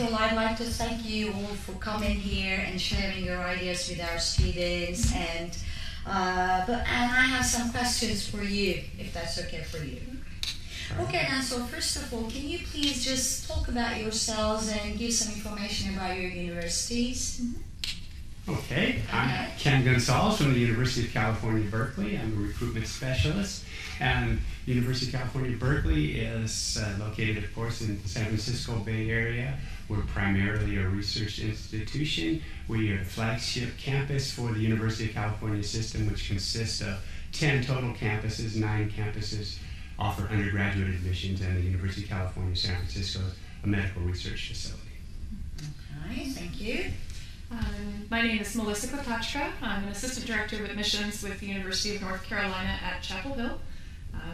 of all, I'd like to thank you all for coming here and sharing your ideas with our students. And I have some questions for you, if that's okay for you. Okay, now, so first of all, can you please just talk about yourselves and give some information about your universities? Okay, I'm Ken Gonzalez from the University of California, Berkeley. I'm a recruitment specialist. And the University of California, Berkeley is located, of course, in the San Francisco Bay Area. We're primarily a research institution. We are the flagship campus for the University of California system, which consists of 10 total campuses. 9 campuses offer undergraduate admissions, and the University of California, San Francisco is a medical research facility. Okay, thank you. My name is Melissa Kopachka. I'm an assistant director of admissions with the University of North Carolina at Chapel Hill.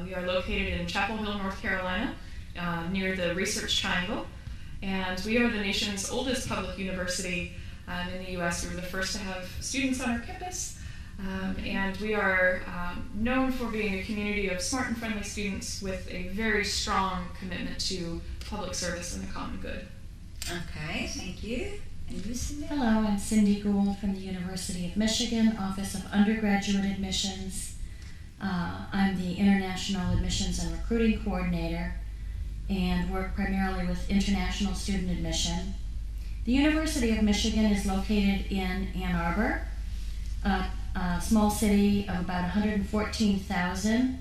We are located in Chapel Hill, North Carolina, near the Research Triangle. And we are the nation's oldest public university in the U.S. We were the first to have students on our campus. And we are known for being a community of smart and friendly students with a very strong commitment to public service and the common good. Okay, thank you. And you, Cindy? Hello, I'm Cindy Gould from the University of Michigan, Office of Undergraduate Admissions. I'm the International Admissions and Recruiting Coordinator and work primarily with international student admission. The University of Michigan is located in Ann Arbor, a small city of about 114,000,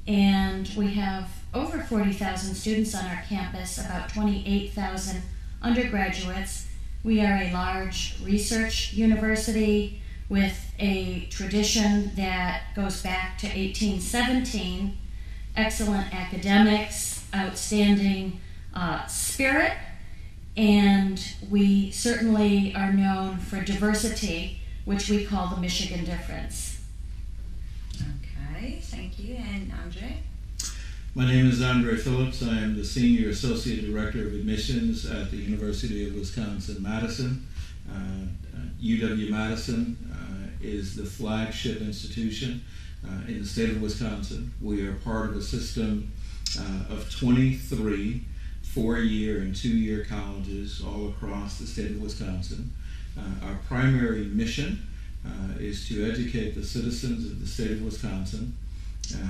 and we have over 40,000 students on our campus, about 28,000 undergraduates. We are a large research university with a tradition that goes back to 1817, excellent academics, outstanding spirit, and we certainly are known for diversity, which we call the Michigan difference. Okay, thank you. And Andre? My name is Andre Phillips. I am the Senior Associate Director of Admissions at the University of Wisconsin-Madison. UW-Madison is the flagship institution in the state of Wisconsin. We are part of a system of 23 4-year and 2-year colleges all across the state of Wisconsin. Our primary mission is to educate the citizens of the state of Wisconsin.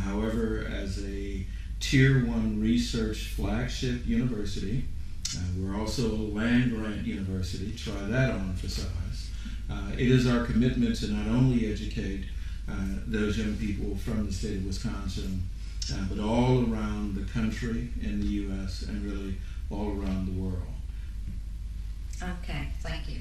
However, as a Tier 1 research flagship university, we're also a land-grant university. Try that on for size. It is our commitment to not only educate those young people from the state of Wisconsin, but all around the country, in the U.S., and really all around the world. Okay, thank you.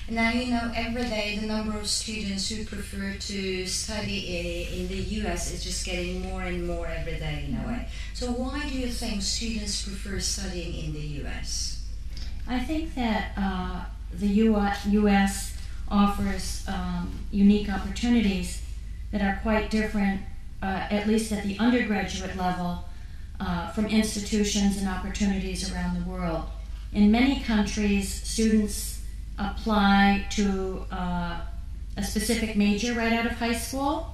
Now, you know, every day the number of students who prefer to study in the U.S. is just getting more and more every day in a way. So why do you think students prefer studying in the U.S.? I think that the U.S. offers unique opportunities that are quite different, at least at the undergraduate level, from institutions and opportunities around the world. In many countries, students apply to a specific major right out of high school,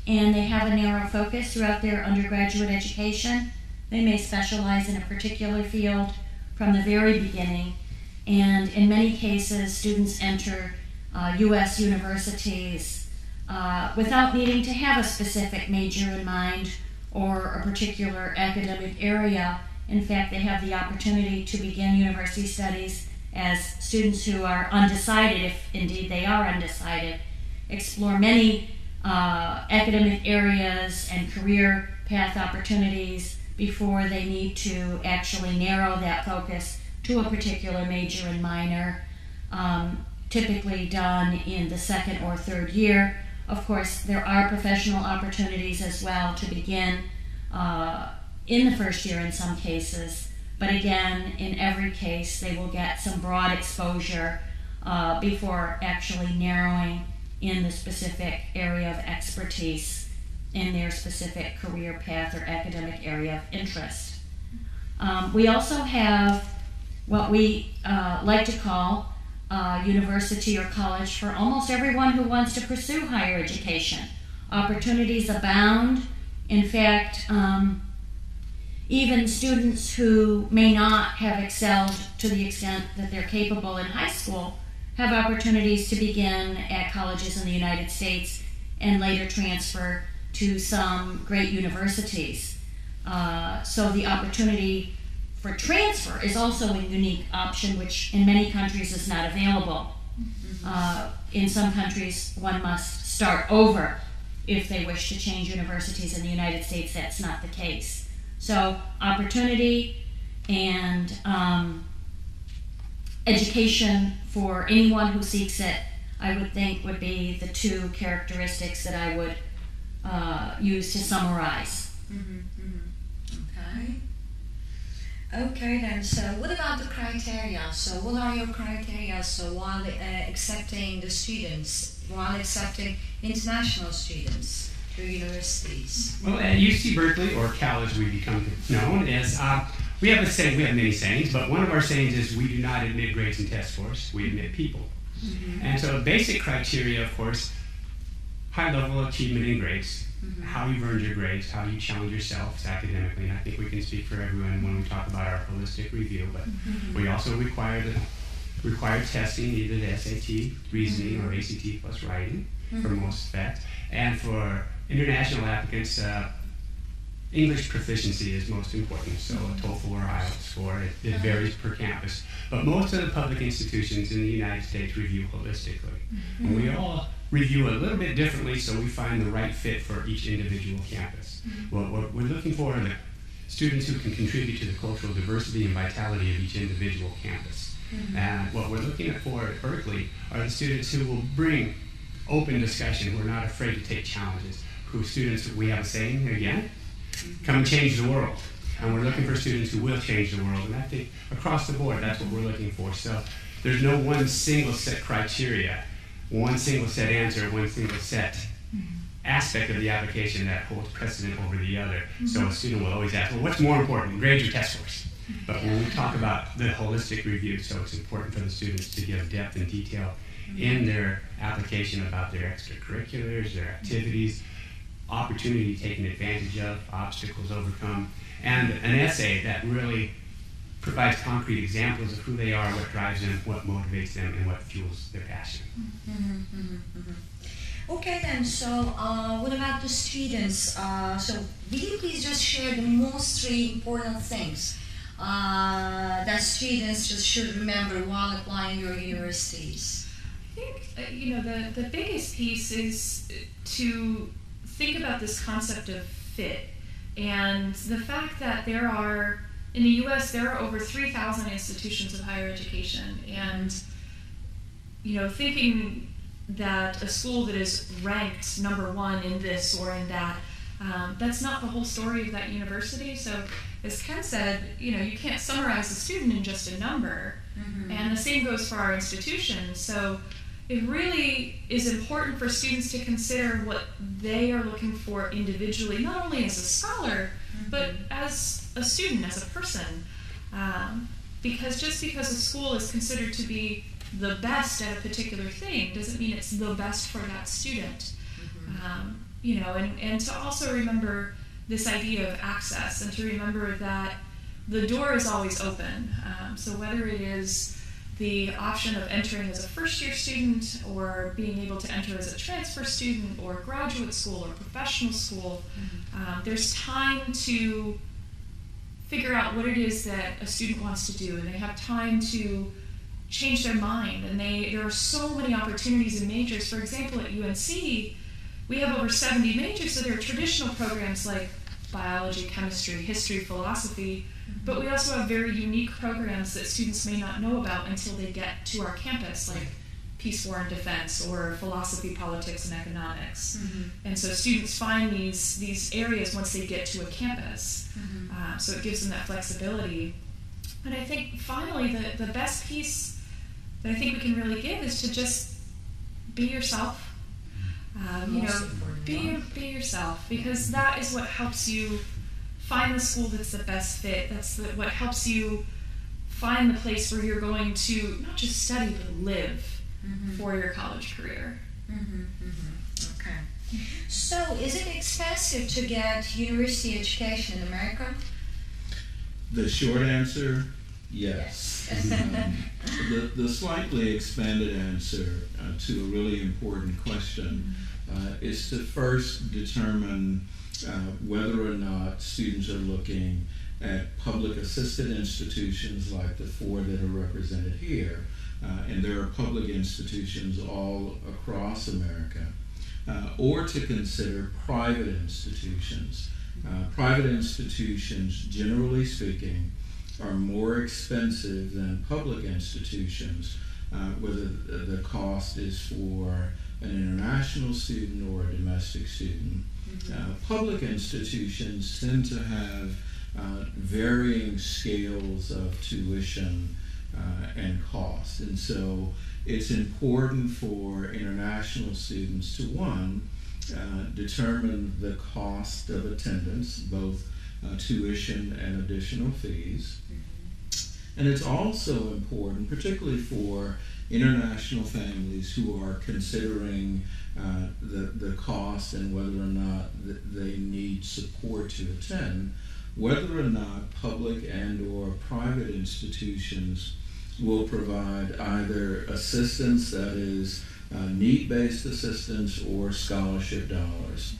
and they have a narrow focus throughout their undergraduate education. They may specialize in a particular field from the very beginning, and in many cases, students enter U.S. universities without needing to have a specific major in mind or a particular academic area. In fact, they have the opportunity to begin university studies as students who are undecided, if indeed they are undecided, explore many academic areas and career path opportunities before they need to actually narrow that focus to a particular major and minor, typically done in the 2nd or 3rd year. Of course, there are professional opportunities as well to begin in the 1st year in some cases, but again, in every case, they will get some broad exposure before actually narrowing in the specific area of expertise in their specific career path or academic area of interest. We also have what we like to call university or college for almost everyone who wants to pursue higher education. Opportunities abound. In fact, even students who may not have excelled to the extent that they're capable in high school have opportunities to begin at colleges in the United States and later transfer to some great universities. So the opportunity for transfer is also a unique option, which in many countries is not available. In some countries, one must start over if they wish to change universities. In the United States, that's not the case. So opportunity and education for anyone who seeks it, I would think, would be the two characteristics that I would use to summarize. Okay. Okay then, so what about the criteria? So what are your criteria so while accepting the students, while accepting international students to universities? Well, at UC Berkeley, or Cal as we become known, is we have a saying, we have many sayings, but one of our sayings is we do not admit grades and test scores, we admit people. And so basic criteria, of course, high level achievement in grades, how you've earned your grades, how you challenge yourselves academically, and I think we can speak for everyone when we talk about our holistic review, but we also require testing, either the SAT, reasoning, or ACT plus writing for most facts, and for international applicants, English proficiency is most important, so a TOEFL or IELTS score, it varies per campus. But most of the public institutions in the United States review holistically. And we all review a little bit differently, so we find the right fit for each individual campus. What we're looking for are the students who can contribute to the cultural diversity and vitality of each individual campus. And what we're looking for at Berkeley are the students who will bring open discussion, who are not afraid to take challenges, who students, we have a saying again, come and change the world. And we're looking for students who will change the world. And I think across the board, that's what we're looking for. So there's no one single set criteria, one single set answer, one single set aspect of the application that holds precedent over the other. So a student will always ask, well, what's more important, grades or test scores? But when we talk about the holistic review, so it's important for the students to give depth and detail in their application about their extracurriculars, their activities, opportunity taken advantage of, obstacles overcome, and an essay that really provides concrete examples of who they are, what drives them, what motivates them, and what fuels their passion. Okay then, so what about the students? So will you please just share the most three important things that students just should remember while applying your universities? I think the biggest piece is to think about this concept of fit, and the fact that in the U.S. there are over 3,000 institutions of higher education, and thinking that a school that is ranked number one in this or in that, that's not the whole story of that university. So as Ken said, you can't summarize a student in just a number, and the same goes for our institutions. So it really is important for students to consider what they are looking for individually, not only as a scholar, but as a student, as a person. Because just because a school is considered to be the best at a particular thing doesn't mean it's the best for that student. And to also remember this idea of access, and to remember that the door is always open. So whether it is the option of entering as a first-year student, or being able to enter as a transfer student, or graduate school, or professional school, there's time to figure out what it is that a student wants to do, and they have time to change their mind. And there are so many opportunities in majors. For example, at UNC, we have over 70 majors, so there are traditional programs like biology, chemistry, history, philosophy, but we also have very unique programs that students may not know about until they get to our campus, like peace, war, and defense, or philosophy, politics, and economics. And so students find these areas once they get to a campus. So it gives them that flexibility. And I think finally the best piece that I think we can really give is to just be yourself. Be yourself, because that is what helps you find the school that's the best fit. That's what helps you find the place where you're going to not just study, but live for your college career. Okay. So is it expensive to get university education in America? The short answer, yes. The slightly expanded answer to a really important question is to first determine whether or not students are looking at public assisted institutions like the 4 that are represented here, and there are public institutions all across America, or to consider private institutions. Private institutions, generally speaking, are more expensive than public institutions, whether the cost is for an international student or a domestic student. Public institutions tend to have varying scales of tuition and cost, and so it's important for international students to, one, determine the cost of attendance, both tuition and additional fees. And it's also important, particularly for international families who are considering the cost and whether or not they need support to attend, whether or not public and or private institutions will provide either assistance that is need-based assistance or scholarship dollars.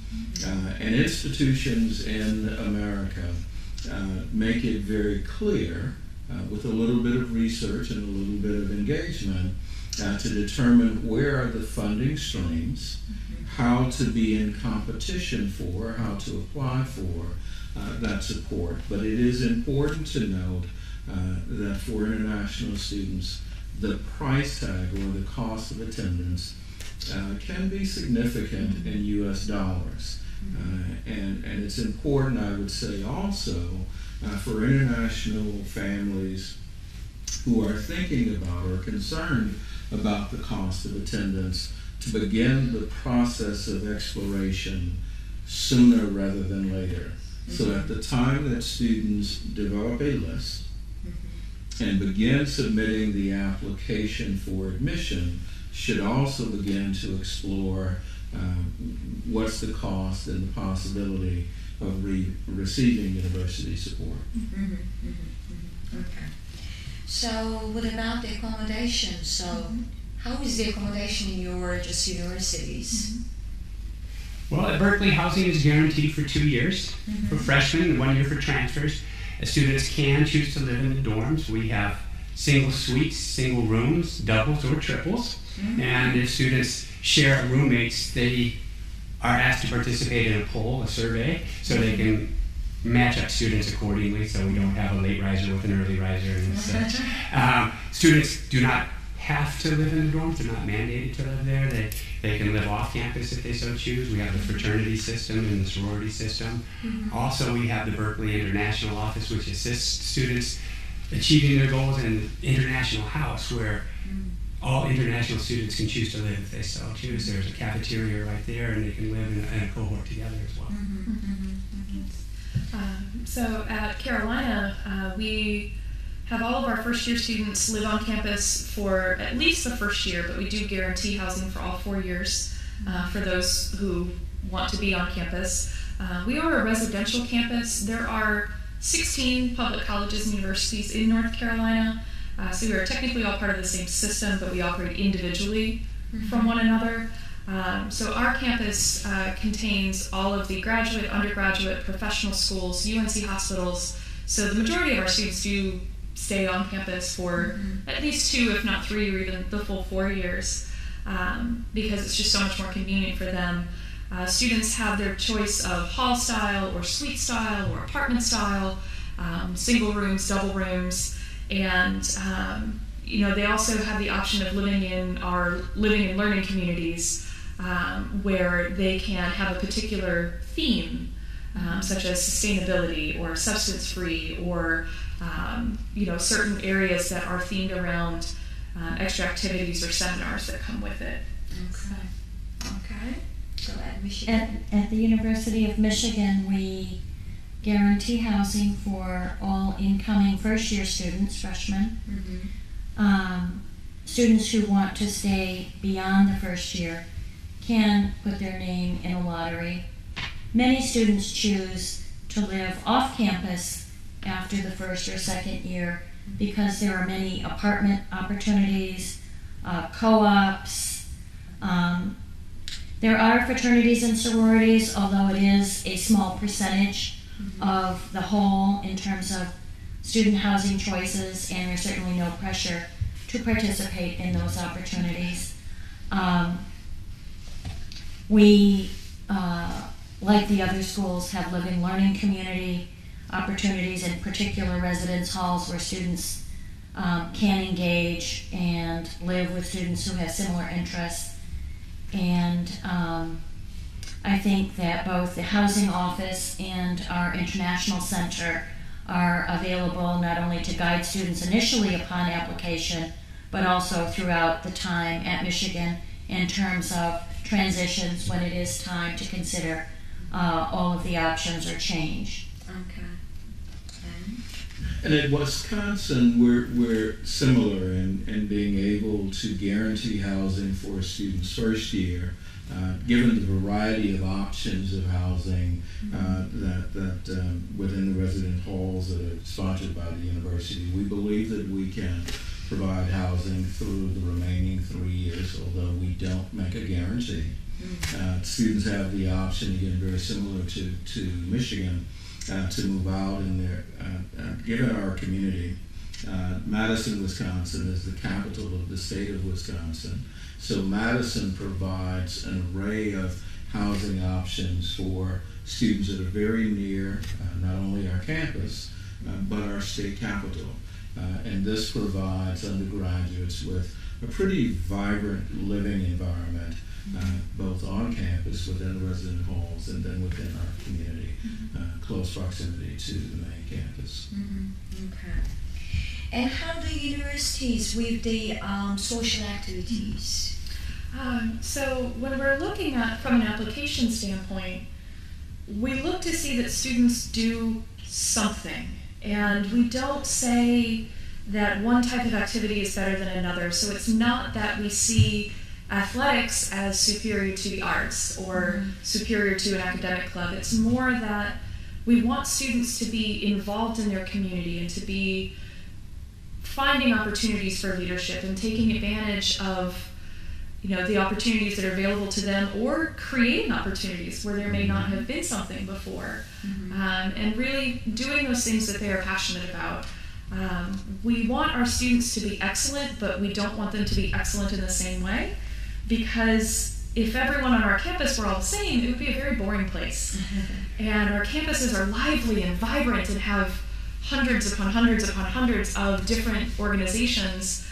And institutions in America make it very clear, with a little bit of research and a little bit of engagement, to determine where are the funding streams, how to be in competition for, how to apply for that support. But it is important to note that for international students, the price tag or the cost of attendance can be significant in US dollars. And it's important, I would say also, for international families who are thinking about or concerned about the cost of attendance to begin the process of exploration sooner rather than later. So at the time that students develop a list and begin submitting the application for admission, should also begin to explore what's the cost and the possibility of receiving university support. Okay. So what about the accommodation? So how is the accommodation in your just universities? Well, at Berkeley, housing is guaranteed for 2 years for freshmen and 1 year for transfers. Students can choose to live in the dorms. We have single suites, single rooms, doubles or triples. And if students share roommates, they are asked to participate in a poll, a survey, so they can match up students accordingly, so we don't have a late riser with an early riser and such. Students do not have to live in the dorms. They're not mandated to live there. They can live off campus if they so choose. We have the fraternity system and the sorority system. Also, we have the Berkeley International Office, which assists students achieving their goals, and the International House, where all international students can choose to live if they so choose. There's a cafeteria right there, and they can live in a cohort together as well. So at Carolina, we have all of our first-year students live on campus for at least the first year, but we do guarantee housing for all 4 years for those who want to be on campus. We are a residential campus. There are 16 public colleges and universities in North Carolina, so we are technically all part of the same system, but we operate individually from one another. So our campus contains all of the graduate, undergraduate, professional schools, UNC hospitals. So the majority of our students do stay on campus for at least 2, if not 3, or even the full 4 years, because it's just so much more convenient for them. Students have their choice of hall style or suite style or apartment style, single rooms, double rooms, and they also have the option of living in our living and learning communities, where they can have a particular theme, such as sustainability or substance-free, or certain areas that are themed around extra activities or seminars that come with it. Okay. So at Michigan? At the University of Michigan, we guarantee housing for all incoming first-year students, freshmen. Students who want to stay beyond the first year can put their name in a lottery. Many students choose to live off campus after the first or second year because there are many apartment opportunities, co-ops. There are fraternities and sororities, although it is a small percentage of the whole in terms of student housing choices, and there's certainly no pressure to participate in those opportunities. We, like the other schools, have living learning community opportunities, in particular residence halls where students can engage and live with students who have similar interests. And I think that both the housing office and our international center are available not only to guide students initially upon application, but also throughout the time at Michigan in terms of transitions when it is time to consider all of the options or change. Okay. And at Wisconsin, we're similar in being able to guarantee housing for a student's first year, given the variety of options of housing that within the resident halls that are sponsored by the university. We believe that we can provide housing through the remaining 3 years, although we don't make a guarantee. Students have the option, again, very similar to Michigan, to move out in their, given our community. Madison, Wisconsin is the capital of the state of Wisconsin. So Madison provides an array of housing options for students that are very near not only our campus, but our state capital. And this provides undergraduates with a pretty vibrant living environment, both on campus, within the resident halls, and then within our community, close proximity to the main campus. Okay. And how do universities with the social activities? So when we're looking at from an application standpoint, we look to see that students do something. And we don't say that one type of activity is better than another. So it's not that we see athletics as superior to the arts or superior to an academic club. It's more that we want students to be involved in their community and to be finding opportunities for leadership and taking advantage of the opportunities that are available to them, or creating opportunities where there may not have been something before, and really doing those things that they are passionate about. We want our students to be excellent, but we don't want them to be excellent in the same way, because if everyone on our campus were all the same, it would be a very boring place. And our campuses are lively and vibrant and have hundreds upon hundreds upon hundreds of different organizations,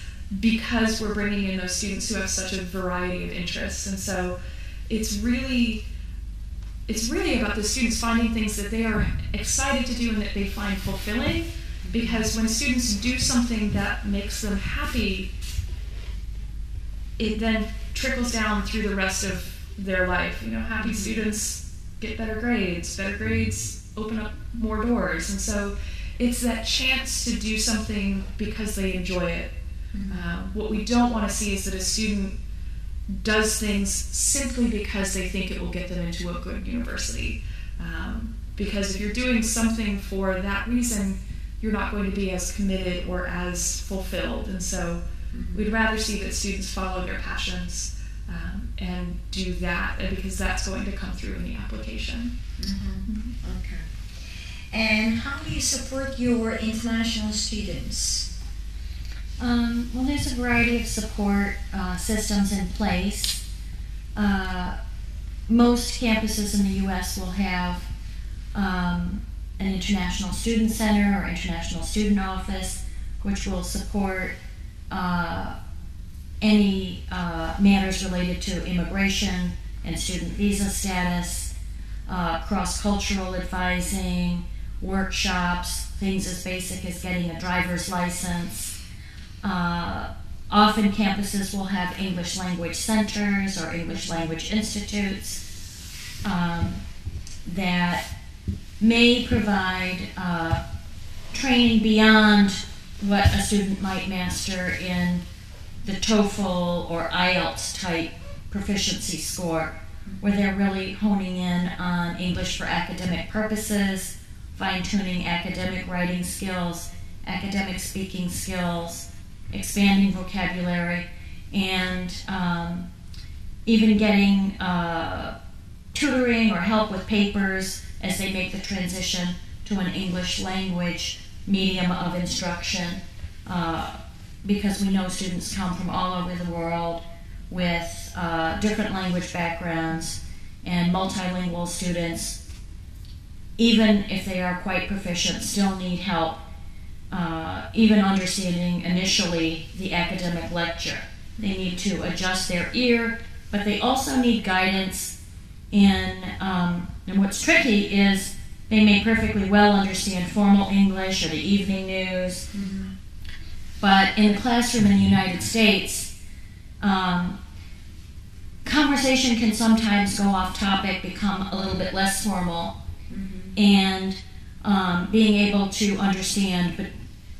because we're bringing in those students who have such a variety of interests. And so it's really about the students finding things that they are excited to do and that they find fulfilling, because when students do something that makes them happy, it then trickles down through the rest of their life. Happy students get better grades open up more doors. And so it's that chance to do something because they enjoy it. What we don't want to see is that a student does things simply because they think it will get them into a good university. Because if you're doing something for that reason, you're not going to be as committed or as fulfilled. And so we'd rather see that students follow their passions and do that, because that's going to come through in the application. Okay. And how do you support your international students? Well, there's a variety of support systems in place. Most campuses in the U.S. will have an international student center or international student office, which will support any matters related to immigration and student visa status, cross-cultural advising, workshops, things as basic as getting a driver's license. Often campuses will have English language centers or English language institutes that may provide training beyond what a student might master in the TOEFL or IELTS type proficiency score, where they're really honing in on English for academic purposes fine-tuning academic writing skills, academic speaking skills, expanding vocabulary, and even getting tutoring or help with papers as they make the transition to an English language medium of instruction, because we know students come from all over the world with different language backgrounds, and multilingual students, even if they are quite proficient, still need help even understanding initially the academic lecture. They need to adjust their ear, but they also need guidance in, and what's tricky is they may perfectly well understand formal English or the evening news, but in the classroom in the United States, conversation can sometimes go off topic, become a little bit less formal, and being able to understand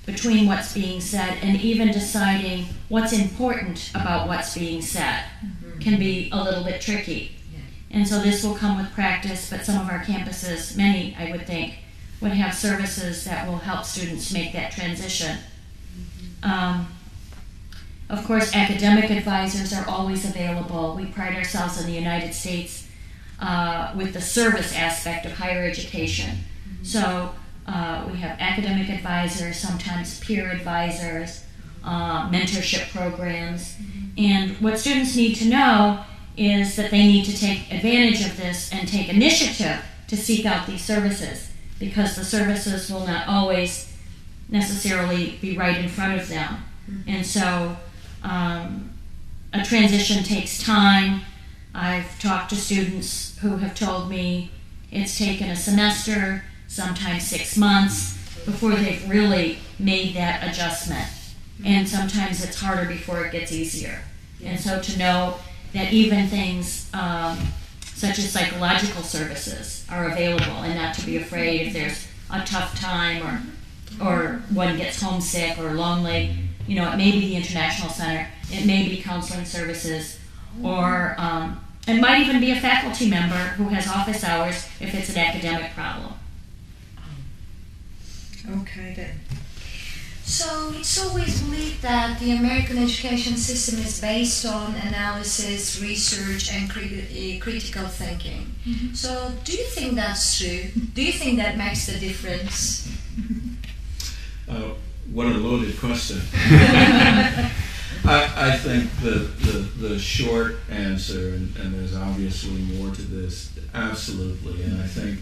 between what's being said and even deciding what's important about what's being said can be a little bit tricky. And so this will come with practice, but some of our campuses, many I would think, would have services that will help students make that transition. Of course, academic advisors are always available. We pride ourselves in the United States with the service aspect of higher education. So we have academic advisors, sometimes peer advisors, mentorship programs. And what students need to know is that they need to take advantage of this and take initiative to seek out these services, because the services will not always necessarily be right in front of them. And so a transition takes time. I've talked to students who have told me it's taken a semester, sometimes 6 months, before they've really made that adjustment. And sometimes it's harder before it gets easier. And so to know that even things such as psychological services are available, and not to be afraid if there's a tough time or one gets homesick or lonely. You know, it may be the International Center, it may be counseling services, or it might even be a faculty member who has office hours if it's an academic problem. Okay then. So it's always believed that the American education system is based on analysis, research, and critical thinking. So do you think that's true? Do you think that makes the difference? What a loaded question. I think the short answer, and there's obviously more to this, absolutely. And I think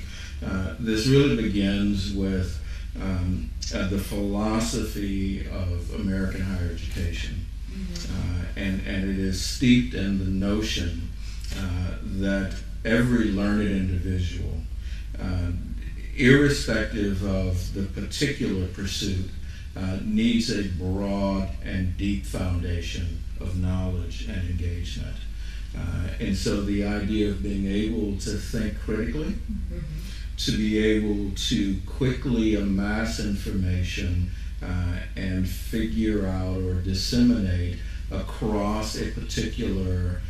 this really begins with the philosophy of American higher education. And it is steeped in the notion that every learned individual, irrespective of the particular pursuit, needs a broad and deep foundation of knowledge and engagement. And so the idea of being able to think critically, to be able to quickly amass information and figure out or disseminate across a particular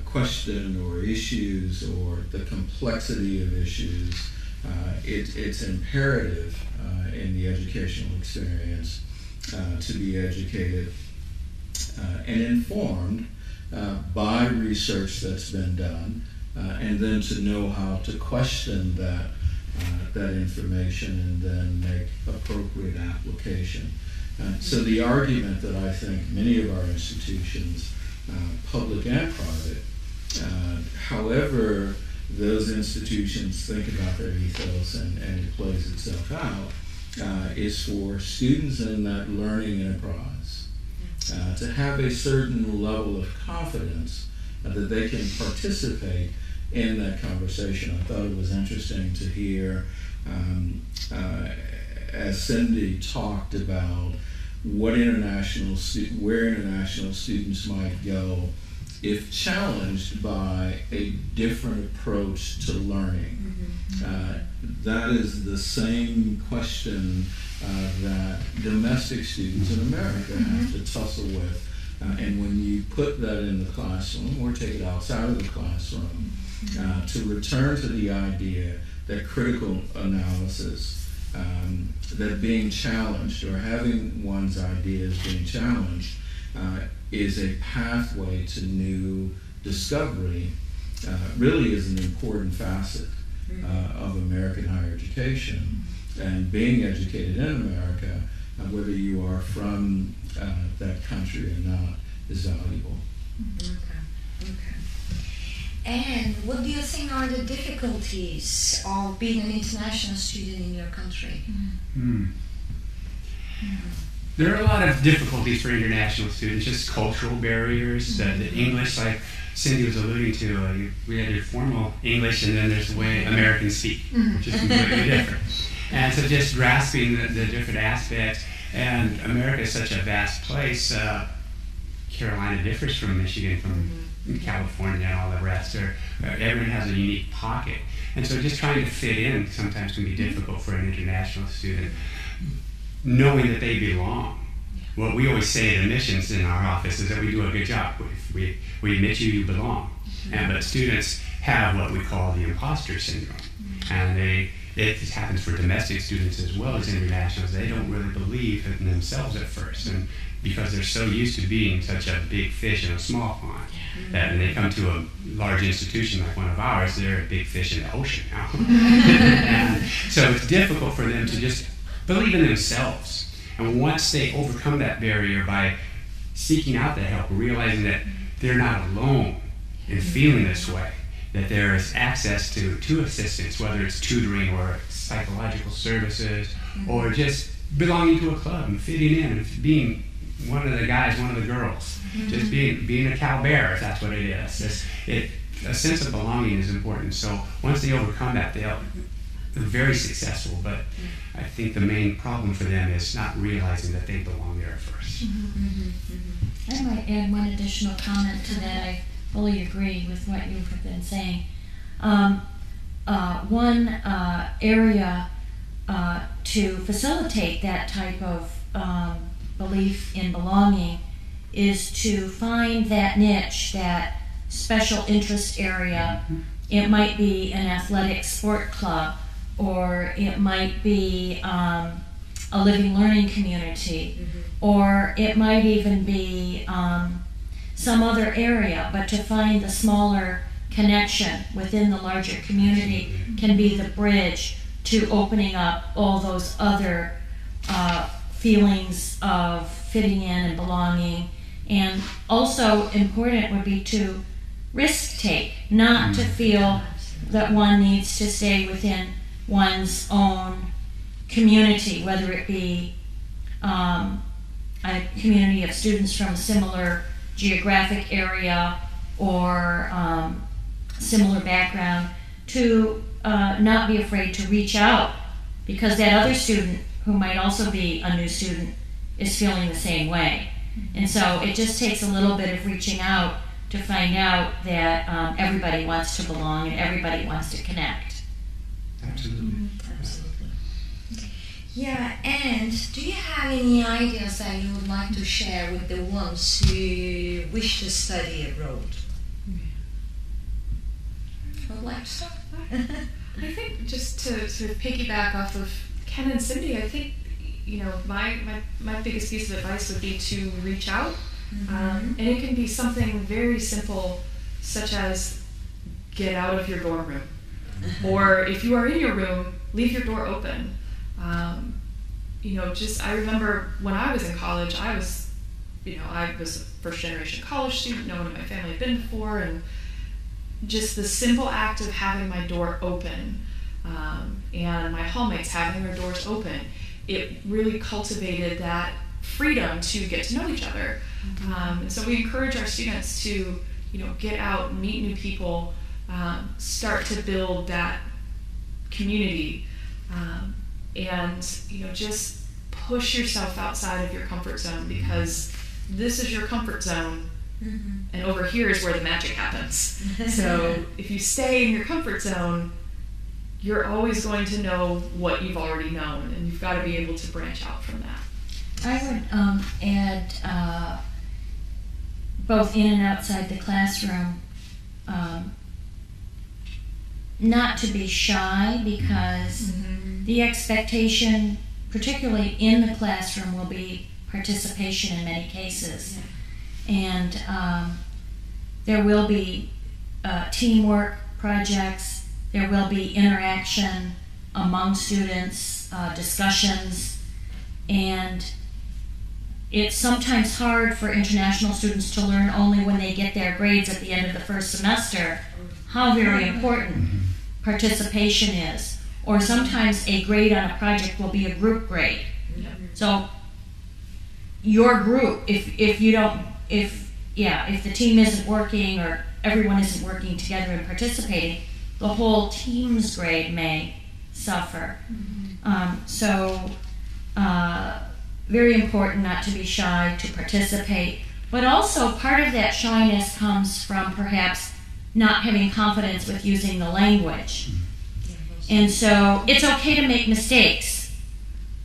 question or issues or the complexity of issues, it's imperative in the educational experience to be educated and informed by research that's been done, and then to know how to question that information and then make appropriate application. So the argument that I think many of our institutions, public and private, however those institutions think about their ethos and it plays itself out, is for students in that learning enterprise to have a certain level of confidence that they can participate in that conversation. I thought it was interesting to hear as Cindy talked about where international students might go if challenged by a different approach to learning. That is the same question that domestic students in America have to tussle with. And when you put that in the classroom or take it outside of the classroom, to return to the idea that critical analysis that being challenged or having one's ideas being challenged is a pathway to new discovery, really is an important facet of American higher education. And being educated in America, whether you are from that country or not, is valuable. Okay. And what do you think are the difficulties of being an international student in your country? There are a lot of difficulties for international students, just cultural barriers, the English, like Cindy was alluding to. We had your formal English, and then there's the way Americans speak, which is completely different. And so just grasping the different aspects, and America is such a vast place. Carolina differs from Michigan, from California, and all the rest. Everyone has a unique pocket. And so just trying to fit in sometimes can be difficult for an international student, knowing that they belong. What we always say at admissions in our office is that we do a good job. We admit you belong. But students have what we call the imposter syndrome. And it happens for domestic students as well as internationals. They don't really believe in themselves at first, and because they're so used to being such a big fish in a small pond, that when they come to a large institution like one of ours, they're a big fish in the ocean now. And so it's difficult for them to just believe in themselves. And once they overcome that barrier by seeking out that help, realizing that they're not alone in feeling this way, that there is access to assistance, whether it's tutoring or psychological services, or just belonging to a club and fitting in and being one of the guys, one of the girls, just being a Cal Bear, if that's what it is. A sense of belonging is important. So once they overcome that, they're very successful. But I think the main problem for them is not realizing that they belong there first. I might add one additional comment to that. I fully agree with what you have been saying. One area to facilitate that type of belief in belonging is to find that niche, that special interest area. It might be an athletic sport club, or it might be a living learning community, or it might even be some other area, but to find the smaller connection within the larger community can be the bridge to opening up all those other feelings of fitting in and belonging. And also important would be to risk take, not to feel that one needs to stay within one's own community, whether it be a community of students from a similar geographic area or similar background, to not be afraid to reach out, because that other student who might also be a new student is feeling the same way. And so it just takes a little bit of reaching out to find out that everybody wants to belong and everybody wants to connect. Absolutely. Absolutely. Yeah, and do you have any ideas that you would like to share with the ones who wish to study abroad? Who would like to start? I think just to sort of piggyback off of Ken and Cindy, I think, my biggest piece of advice would be to reach out. And it can be something very simple, such as get out of your dorm room. Or if you are in your room, leave your door open. I remember when I was in college, I was a first generation college student, no one in my family had been before, and just the simple act of having my door open and my hallmates having their doors open, it really cultivated that freedom to get to know each other. And so we encourage our students to, get out, meet new people, start to build that community, and just push yourself outside of your comfort zone, because this is your comfort zone, and over here is where the magic happens. So if you stay in your comfort zone, you're always going to know what you've already known, and you've got to be able to branch out from that. I would add, both in and outside the classroom, not to be shy, because The expectation, particularly in the classroom, will be participation in many cases. And there will be teamwork projects, there will be interaction among students, discussions, and it's sometimes hard for international students to learn only when they get their grades at the end of the first semester how very important participation is. Or sometimes a grade on a project will be a group grade. So your group, if the team isn't working or everyone isn't working together and participating, the whole team's grade may suffer. Very important not to be shy, to participate, but also part of that shyness comes from perhaps not having confidence with using the language. And so it's okay to make mistakes.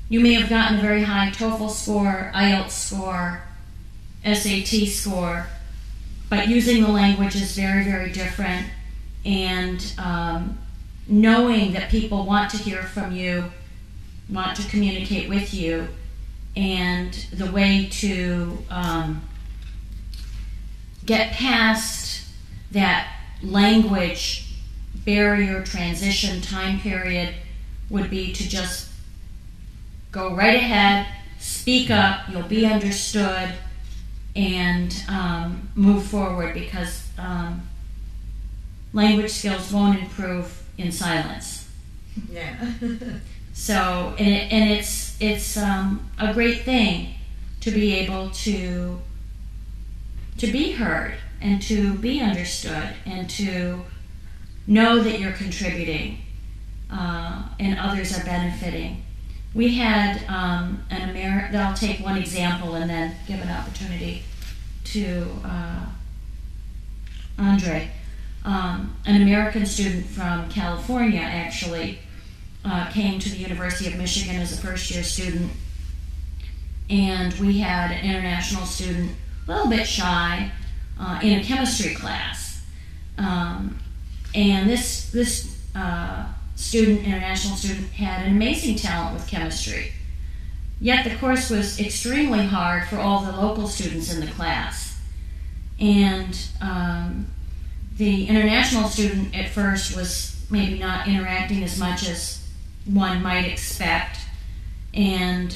You may have gotten a very high TOEFL score, IELTS score, SAT score, but using the language is very, very different. And knowing that people want to hear from you, want to communicate with you, and the way to get past that language barrier, transition, time period would be to just go right ahead, speak up, you'll be understood, and move forward, because language skills won't improve in silence. Yeah. So, and it's a great thing to be able to be heard and to be understood and to know that you're contributing and others are benefiting. We had I'll take one example and then give an opportunity to Andre. An American student from California actually came to the University of Michigan as a first-year student, and we had an international student, a little bit shy, in a chemistry class. And this international student, had an amazing talent with chemistry. Yet the course was extremely hard for all the local students in the class. And the international student at first was maybe not interacting as much as one might expect. And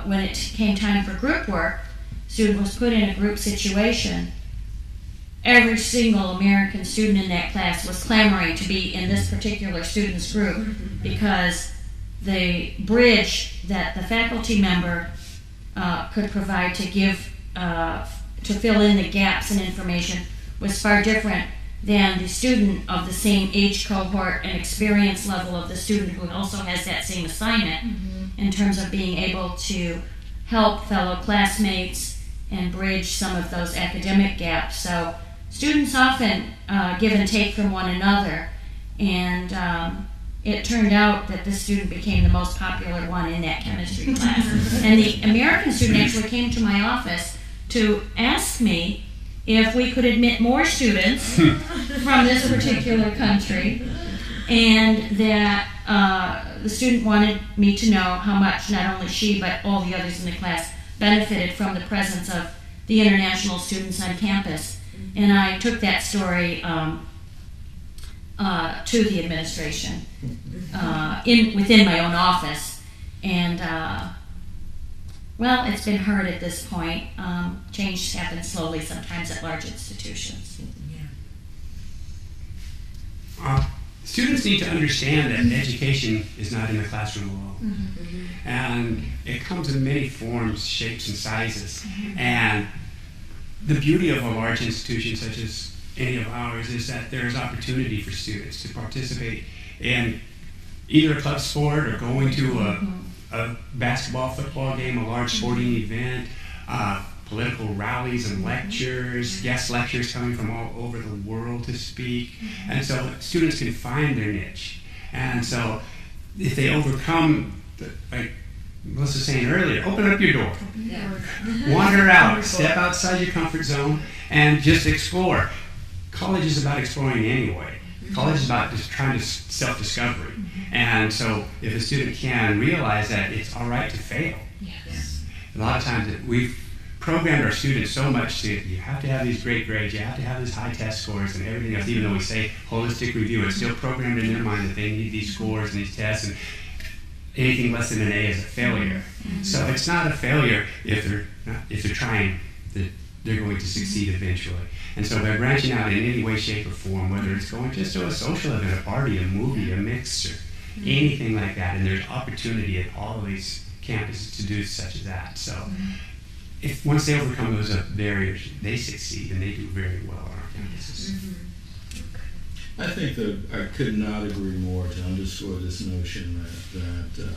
when it came time for group work, the student was put in a group situation. Every single American student in that class was clamoring to be in this particular student's group, because the bridge that the faculty member could provide to give, to fill in the gaps in information was far different than the student of the same age cohort and experience level of the student who also has that same assignment, in terms of being able to help fellow classmates and bridge some of those academic gaps. So students often give and take from one another, and it turned out that this student became the most popular one in that chemistry class. And the American student actually came to my office to ask me if we could admit more students from this particular country, and that the student wanted me to know how much not only she but all the others in the class benefited from the presence of the international students on campus. And I took that story to the administration within my own office, and well, it's been heard at this point. Change happens slowly sometimes at large institutions. Students need to understand that education is not in the classroom alone. And it comes in many forms, shapes, and sizes. And the beauty of a large institution such as any of ours is that there's opportunity for students to participate in either a club sport or going to a basketball, football game, a large sporting event, political rallies and lectures, guest lectures coming from all over the world to speak. And so students can find their niche. And so if they overcome, like Melissa was saying earlier, open up your door. Wander out, step outside your comfort zone, and just explore. College is about exploring anyway. College is about just trying to self-discovery. And so if a student can realize that it's all right to fail. Yes. A lot of times we've programmed our students so much that you have to have these great grades, you have to have these high test scores and everything else, even though we say holistic review, it's still programmed in their mind that they need these scores and these tests, and anything less than an A is a failure. So it's not a failure if they're trying, they're going to succeed eventually. And so by branching out in any way, shape, or form, whether it's going just to a social event, a party, a movie, a mixer, anything like that, and there's opportunity at all of these campuses to do such as that. So if once they overcome those barriers, they succeed and they do very well on our campuses. I think that I could not agree more to underscore this notion that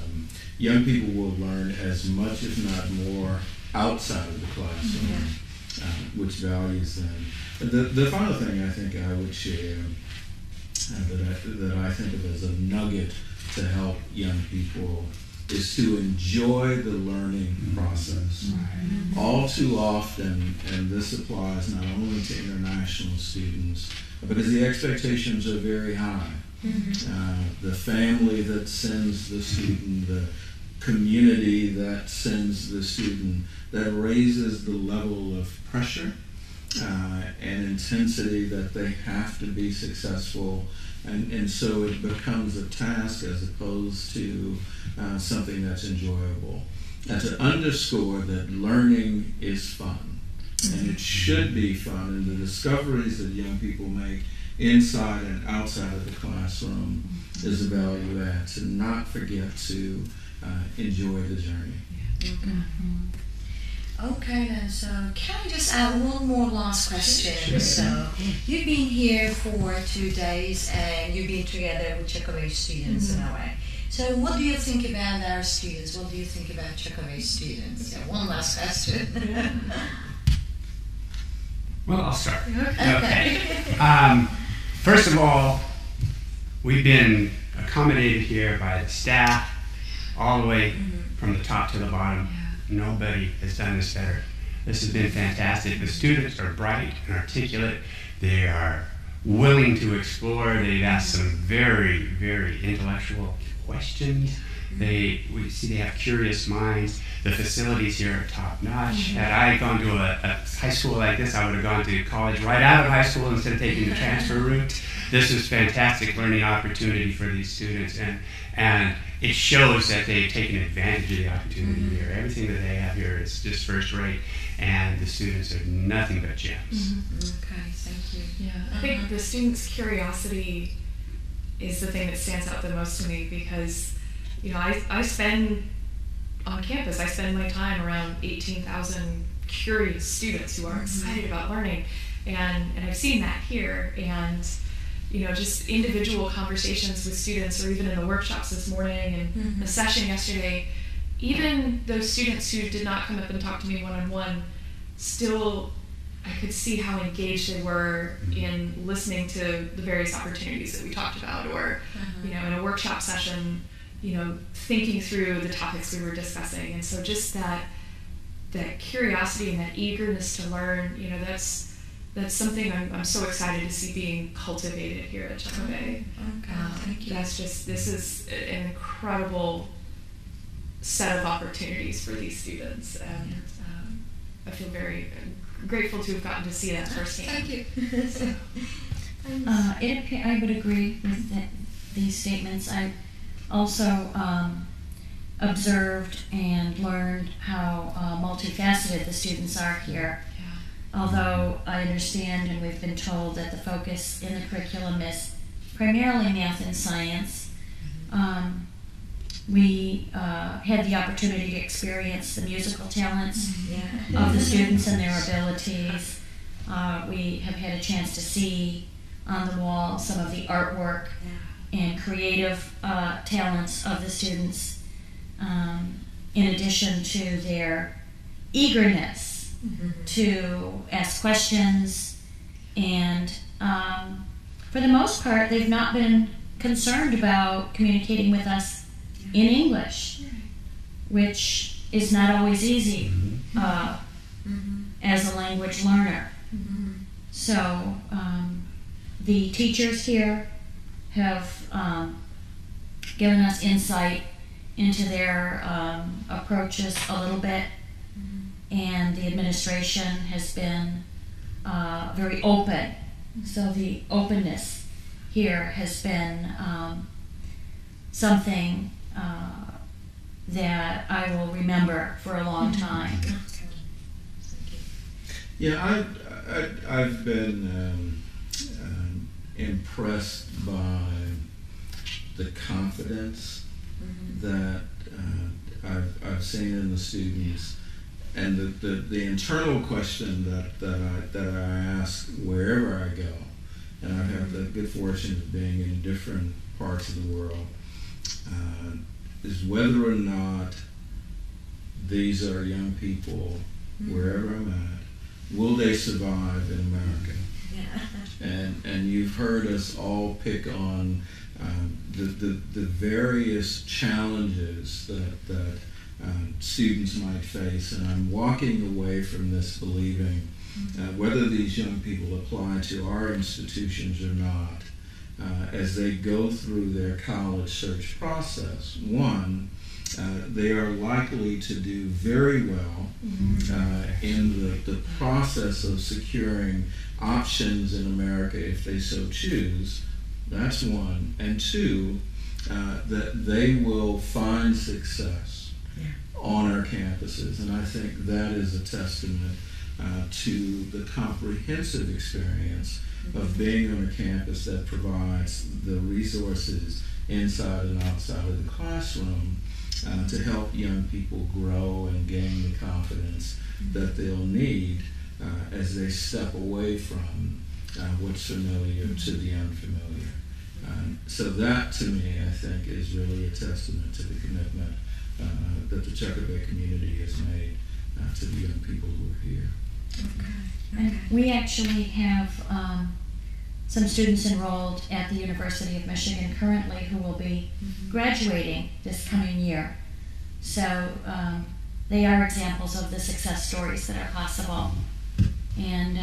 young people will learn as much, if not more, outside of the classroom, which values them. The final thing I think I would share that I think of as a nugget to help young people is to enjoy the learning process. All too often, and this applies not only to international students, because the expectations are very high. The family that sends the student, the community that sends the student, that raises the level of pressure and intensity that they have to be successful. And so it becomes a task as opposed to something that's enjoyable. And to underscore that learning is fun, and it should be fun, and the discoveries that young people make inside and outside of the classroom is a value add, to not forget to enjoy the journey. Okay then, so can I just add one more last question? Sure. So you've been here for 2 days and you've been together with Çakabey students in a way. So what do you think about our students? What do you think about Çakabey students? Yeah, one last question. Well, I'll start. Okay. First of all, we've been accommodated here by the staff all the way from the top to the bottom. Nobody has done this better. This has been fantastic. The students are bright and articulate. They are willing to explore. They've asked some very, very intellectual questions. We see they have curious minds. The facilities here are top notch. Had I gone to a high school like this, I would have gone to college right out of high school instead of taking the transfer route. This is fantastic learning opportunity for these students, and it shows that they've taken advantage of the opportunity here. Everything that they have here is just first rate, and the students are nothing but gems. Okay, thank you. Yeah, I think the students' curiosity is the thing that stands out the most to me, because I spend on campus, I spend my time around 18,000 curious students who are excited about learning, and I've seen that here, and just individual conversations with students, or even in the workshops this morning and the session yesterday, even those students who did not come up and talk to me one-on-one, still I could see how engaged they were in listening to the various opportunities that we talked about, or in a workshop session, thinking through the topics we were discussing. And so just that curiosity and that eagerness to learn, that's something I'm so excited to see being cultivated here at Çakabey. Thank you. This is an incredible set of opportunities for these students, and I feel very grateful to have gotten to see that firsthand. Thank you. I would agree with these statements. I also observed and learned how multifaceted the students are here. Although I understand, and we've been told, that the focus in the curriculum is primarily math and science, we had the opportunity to experience the musical talents of the students and their abilities. We have had a chance to see on the wall some of the artwork and creative talents of the students, in addition to their eagerness to ask questions, and for the most part they've not been concerned about communicating with us in English, which is not always easy as a language learner. So the teachers here have given us insight into their approaches a little bit, and the administration has been very open. So the openness here has been something that I will remember for a long time. Yeah, I've been impressed by the confidence that I've seen in the students, and the internal question that I ask wherever I go, and I've had the good fortune of being in different parts of the world, is whether or not these are young people, wherever I'm at, will they survive in America? Yeah. And you've heard us all pick on the various challenges that students might face, and I'm walking away from this believing whether these young people apply to our institutions or not, as they go through their college search process, one, they are likely to do very well in the process of securing options in America if they so choose. That's one. And two, that they will find success on our campuses. And I think that is a testament to the comprehensive experience of being on a campus that provides the resources inside and outside of the classroom to help young people grow and gain the confidence that they'll need as they step away from what's familiar to the unfamiliar. So that, to me, I think, is really a testament to the commitment that the Çakabey community has made to the young people who are here. And we actually have some students enrolled at the University of Michigan currently who will be graduating this coming year. So they are examples of the success stories that are possible. And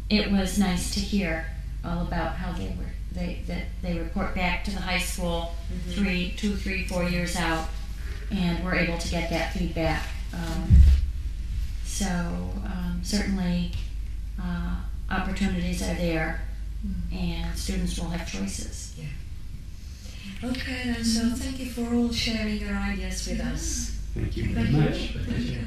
it was nice to hear all about how they report back to the high school 2, 3, 4 years out, and we're able to get that feedback. Certainly opportunities are there, and students will have choices. Yeah. Okay, then, so thank you for all sharing your ideas with us. Thank you very much. Thank you.